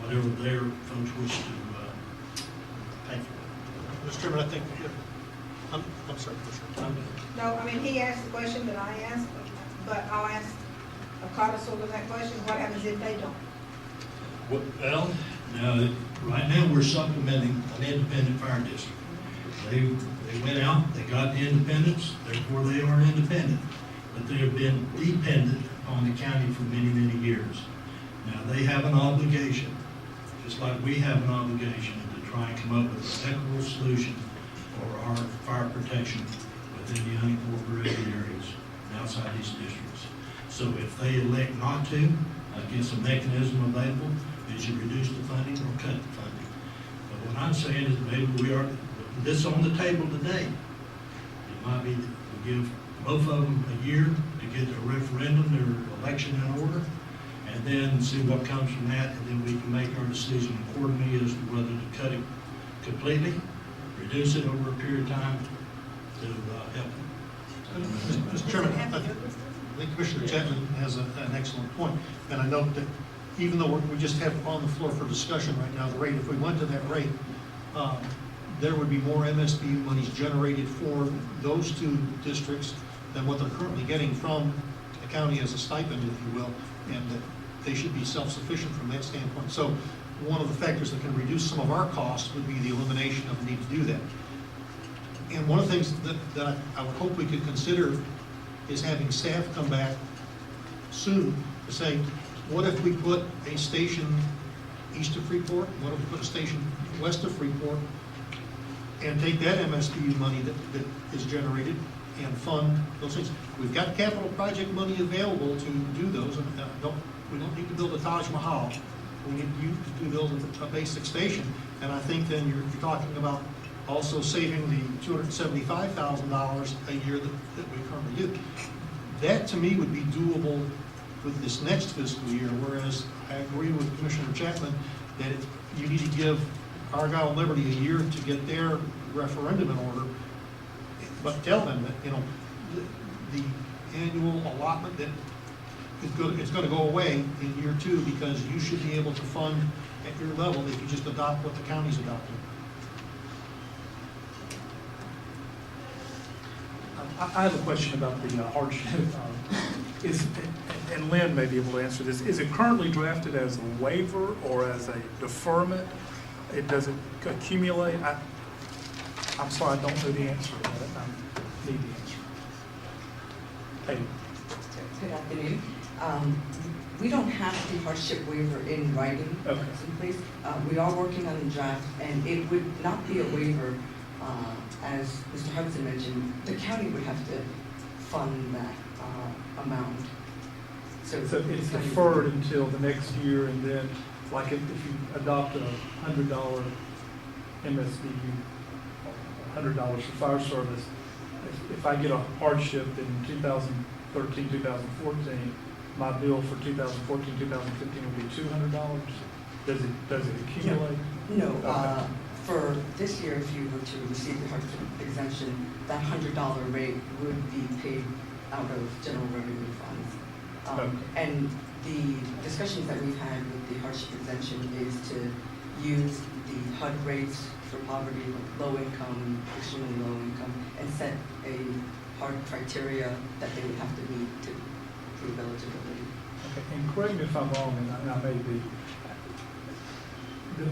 whatever their folks wish to pay for. Mr. Chairman, I think, I'm sorry, Commissioner. No, I mean, he asked the question that I asked, but I'll ask a codicil to that question. What happens if they don't? Well, now, right now, we're supplementing an independent fire district. They went out, they got the independence, therefore they are independent. But they have been dependent on the county for many, many years. Now, they have an obligation, just like we have an obligation, to try and come up with an equitable solution for our fire protection within the unincorporated areas and outside these districts. So if they elect not to, I guess a mechanism available is you reduce the funding or cut the funding. But what I'm saying is maybe we are, this on the table today. It might be that we give both of them a year to get their referendum, their election in order, and then see what comes from that, and then we can make our decision accordingly as to whether to cut it completely, reduce it over a period of time to help them. Mr. Chairman, I think Commissioner Chapman has an excellent point, and I note that even though we just have on the floor for discussion right now, the rate, if we went to that rate, there would be more MSBU monies generated for those two districts than what they're currently getting from the county as a stipend, if you will, and that they should be self-sufficient from that standpoint. So one of the factors that can reduce some of our costs would be the elimination of the need to do that. And one of the things that I would hope we could consider is having staff come back soon to say, what if we put a station east of Freeport? What if we put a station west of Freeport? And take that MSBU money that is generated and fund those things. We've got capital project money available to do those, and we don't need to build a Taj Mahal. We need to build a basic station. And I think then you're talking about also saving the $275,000 a year that we currently do. That, to me, would be doable with this next fiscal year, whereas I agree with Commissioner Chapman that you need to give Argyle and Liberty a year to get their referendum in order. But tell them that, you know, the annual allotment that is gonna go away in year 2 because you should be able to fund at your level if you just adopt what the county's adopting. I have a question about the hardship. And Lynn may be able to answer this. Is it currently drafted as a waiver or as a deferment? Does it accumulate? I'm sorry, I don't know the answer to that. I need the answer. Hey, Good afternoon. We don't have the hardship waiver in writing, Okay. someplace. We are working on the draft, and it would not be a waiver, as Mr. Hudson mentioned. The county would have to fund that amount. so it's deferred until the next year, and then, like if you adopt a $100 MSBU, $100 for fire service, if I get a hardship in 2013, 2014, my bill for 2014, 2015 will be $200? Does it accumulate? No, Okay. for this year, if you were to receive the hardship exemption, that $100 rate would be paid out of general revenue funds. Okay. And the discussions that we've had with the hardship exemption is to use the HUD rates for poverty, low income, extremely low income, and set a hard criteria that they would have to meet to prove eligibility. Okay, and correct me if I'm wrong, and I may be,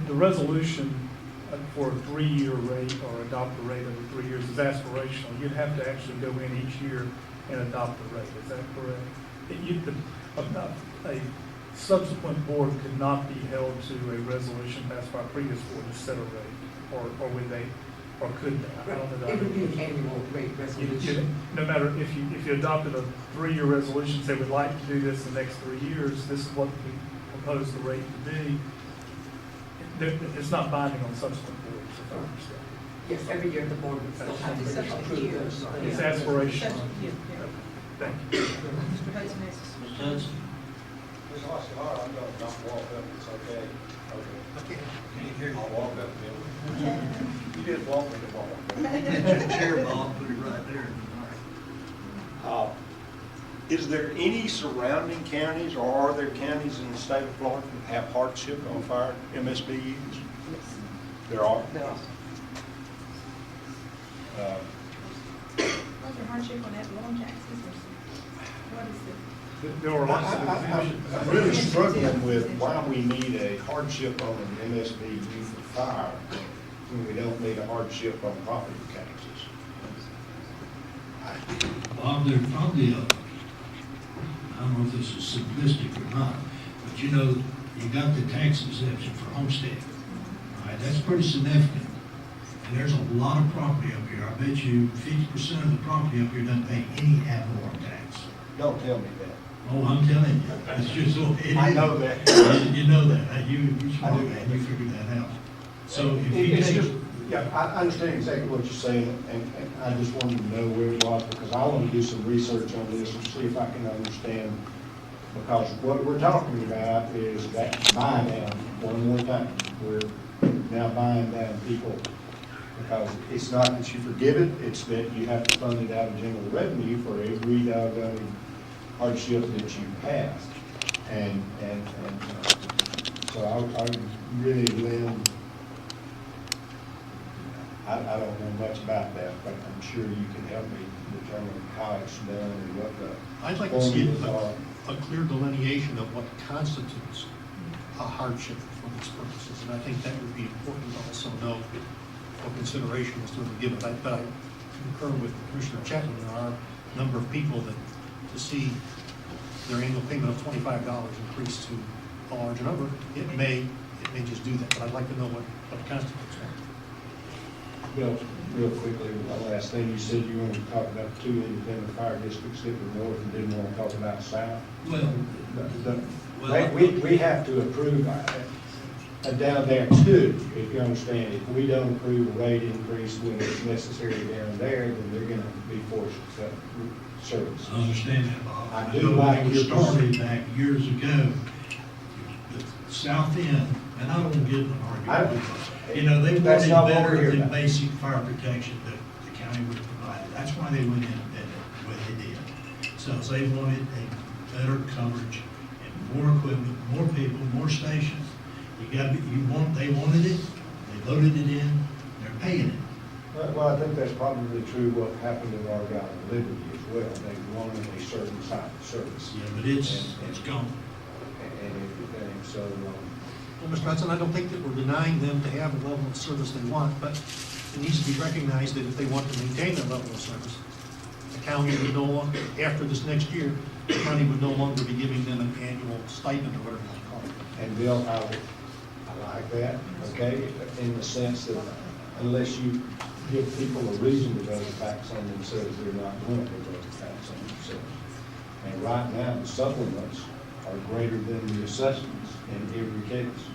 the resolution for a 3-year rate or adopt a rate over 3 years is aspirational. You'd have to actually go in each year and adopt a rate, is that correct? A subsequent board could not be held to a resolution passed by a previous board to set a rate, or would they, or could they? I don't know that I It would be an know. annual rate resolution. No matter if you adopted a 3-year resolution, say we'd like to do this in the next 3 years, this is what we propose the rate to be. It's not binding on subsequent boards, if I understand. Yes, every year the board would still have to approve those. It's aspirational. Thank you. Mr. Hudson has Ms. Hudson? Ms. Oscar, I'm gonna not walk up, it's okay. Okay. Can't hear you. I'll walk up there. You did walk me to walk. Chair, Bob, put it right there. All right. Is there any surrounding counties, or are there counties in the state of Florida that have hardship on fire MSBUs? There are? There are. What's the hardship on that loan taxes? What is it? There are lots of exemptions. I'm really struggling with why we need a hardship on an MSBU for fire when we don't need a hardship on property taxes. Bob, there's probably I don't know if this is simplistic or not, but you know, you got the tax exemption for homestead, right? That's pretty significant. And there's a lot of property up here. I bet you 50% of the property up here doesn't pay any ad valorem tax. Don't tell me that. Oh, I'm telling you, it's just so. I know that. You know that, you're smart, man, you figured that out. So if you It's take. just, yeah, I understand exactly what you're saying, and I just wanted to know where it was, because I want to do some research on this and see if I can understand, because what we're talking about is that buy down, one more time. We're now buying down people, because it's not that you forgive it, it's that you have to fund it out of general revenue for every doggone hardship that you pass. And so I really, Lynn, I don't know much about that, but I'm sure you can help me determine how it's done and what the I'd like to see formulas are. a clear delineation of what constitutes a hardship for these purposes, and I think that would be important to also know for consideration as to when we give it. But I concur with Commissioner Chapman, there are a number of people that, to see their annual payment of $25 increase to a large number, it may just do that, but I'd like to know what constitutes that. Bill, real quickly, one last thing, you said you wanted to talk about the 2 independent fire districts that were north and didn't want to talk about south. Well, We have to approve down there too, if you understand. If we don't approve a rate increase when it's necessary down there, then they're gonna be forced to cut service. I understand that, Bob. I do know like when it your started back years ago, the south end, and I don't get in an argument with them. You know, they That's not wanted what we're better here than about. basic fire protection that the county would provide it. That's why they went in and did it the way they did. So they wanted a better coverage and more equipment, more people, more stations. They wanted it, they voted it in, they're paying it. Well, I think that's probably true what happened in Argyle and Liberty as well. They wanted a certain type of service. Yeah, but it's gone. And everything, so, Well, Mr. Hudson, I don't think that we're denying them to have the level of service they want, but it needs to be recognized that if they want to maintain that level of service, the county would no longer, after this next year, the county would no longer be giving them an annual stipend or whatever you call it. and Bill, I like that, okay, in the sense that unless you give people a reason to go to tax on themselves, they're not going to go to tax on themselves. And right now, the supplements are greater than the assessments in every case.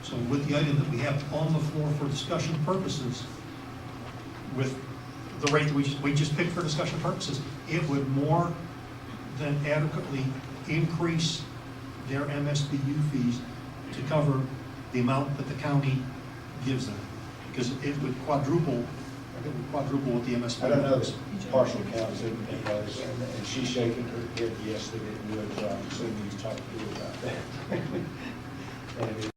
So with the item that we have on the floor for discussion purposes, with the rate that we just picked for discussion purposes, it would more than adequately increase their MSBU fees to cover the amount that the county gives them. Because it would quadruple what the MSBU. I don't know the partial counts in place, and she's shaking her head yes that it would, so I'm assuming you talked to her about that. And